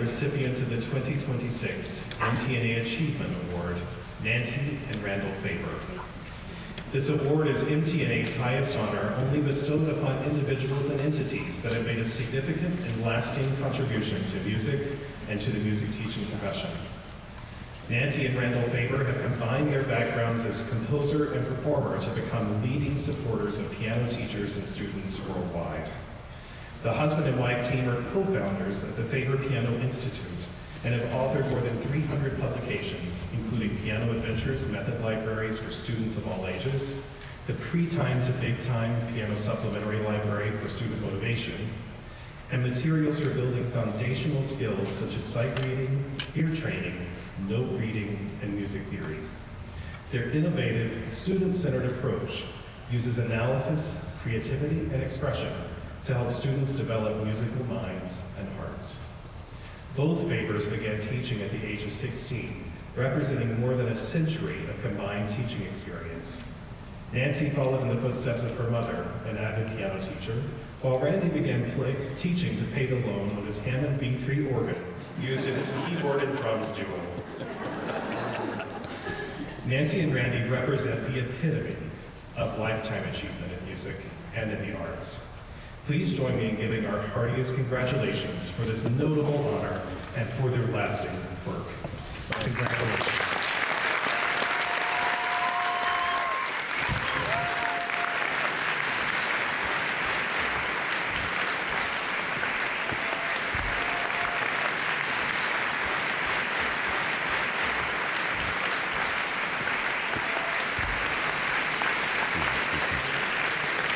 recipients of the 2026 MTNA Achievement Award, Nancy and Randall Faber. This award is MTNA's highest honor, only bestowed upon individuals and entities that have made a significant and lasting contribution to music and to the music teaching profession. Nancy and Randall Faber have combined their backgrounds as composer and performer to become leading supporters of piano teachers and students worldwide. The husband and wife team are co-founders of the Faber Piano Institute and have authored more than 300 publications, including Piano Adventures, method libraries for students of all ages, the Pre-Time to Big Time Piano Supplementary Library for student motivation, and materials for building foundational skills such as sight reading, ear training, note reading, and music theory. Their innovative, student-centered approach uses analysis, creativity, and expression to help students develop musical minds and hearts. Both Fabers began teaching at the age of 16, representing more than a century of combined teaching experience. Nancy followed in the footsteps of her mother, an avid piano teacher, while Randy began teaching to pay the loan on his Hammond B3 organ, used in his keyboard and drums duo. Nancy and Randy represent the epitome of lifetime achievement in music and in the arts. Please join me in giving our heartiest congratulations for this notable honor and for their lasting work. Congratulations.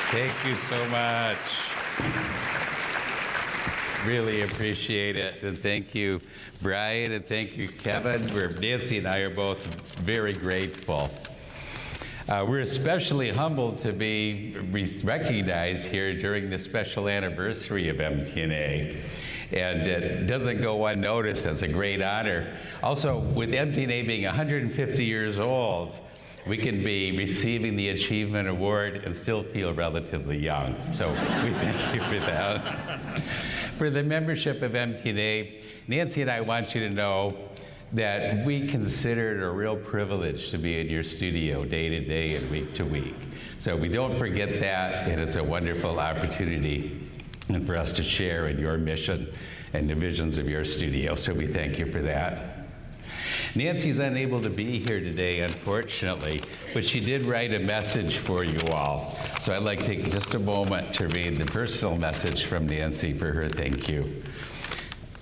Thank you so much. Really appreciate it. And thank you, Brian, and thank you, Kevin. Nancy and I are both very grateful. We're especially humbled to be recognized here during the special anniversary of MTNA. And it doesn't go unnoticed. That's a great honor. Also, with MTNA being 150 years old, we can be receiving the Achievement Award and still feel relatively young. So we thank you for that. For the membership of MTNA, Nancy and I want you to know that we consider it a real privilege to be in your studio day to day and week to week. So we don't forget that, and it's a wonderful opportunity and for us to share in your mission and the visions of your studio. So we thank you for that. Nancy's unable to be here today, unfortunately, but she did write a message for you all. So I'd like to take just a moment to read the personal message from Nancy for her thank you.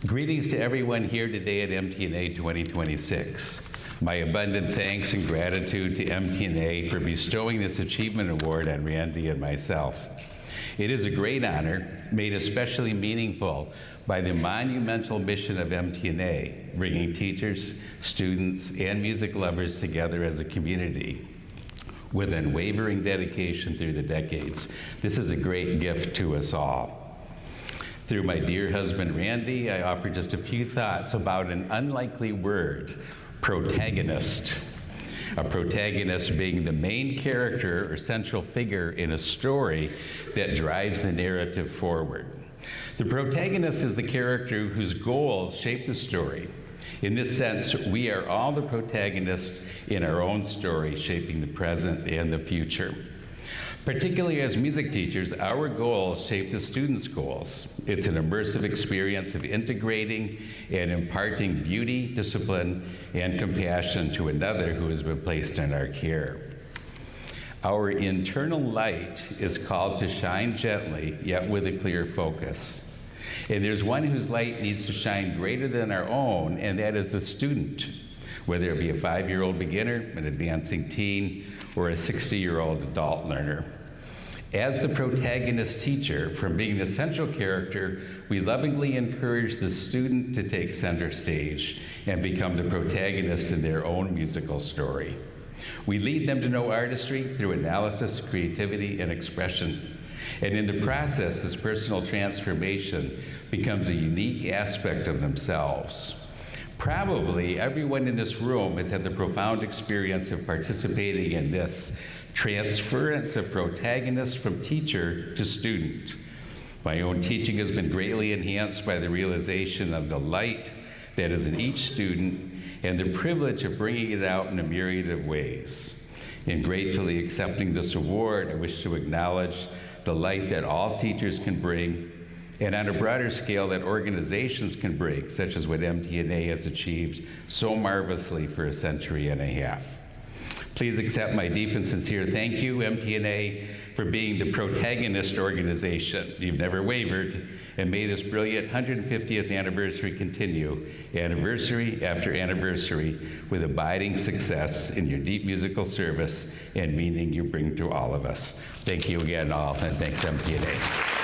Greetings to everyone here today at MTNA 2026. My abundant thanks and gratitude to MTNA for bestowing this achievement award on Randy and myself. It is a great honor, made especially meaningful by the monumental mission of MTNA, bringing teachers, students, and music lovers together as a community with unwavering dedication through the decades. This is a great gift to us all. Through my dear husband, Randy, I offer just a few thoughts about an unlikely word, protagonist. A protagonist being the main character or central figure in a story that drives the narrative forward. The protagonist is the character whose goals shape the story. In this sense, we are all the protagonists in our own story, shaping the present and the future. Particularly as music teachers, our goals shape the students' goals. It's an immersive experience of integrating and imparting beauty, discipline, and compassion to another who has been placed in our care. Our internal light is called to shine gently, yet with a clear focus. And there's one whose light needs to shine greater than our own, and that is the student, whether it be a 5-year-old beginner, an advancing teen, or a 60-year-old adult learner. As the protagonist teacher, from being the central character, we lovingly encourage the student to take center stage and become the protagonist in their own musical story. We lead them to know artistry through analysis, creativity, and expression. And in the process, this personal transformation becomes a unique aspect of themselves. Probably everyone in this room has had the profound experience of participating in this transference of protagonist from teacher to student. My own teaching has been greatly enhanced by the realization of the light that is in each student and the privilege of bringing it out in a myriad of ways. In gratefully accepting this award, I wish to acknowledge the light that all teachers can bring, and on a broader scale that organizations can bring, such as what MTNA has achieved so marvelously for a century and a half. Please accept my deep and sincere thank you, MTNA, for being the protagonist organization. You've never wavered, and may this brilliant 150th anniversary continue, anniversary after anniversary, with abiding success in your deep musical service and meaning you bring to all of us. Thank you again, all, and thanks, MTNA.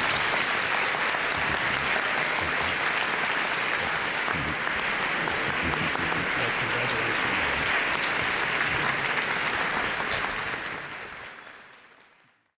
Congratulations.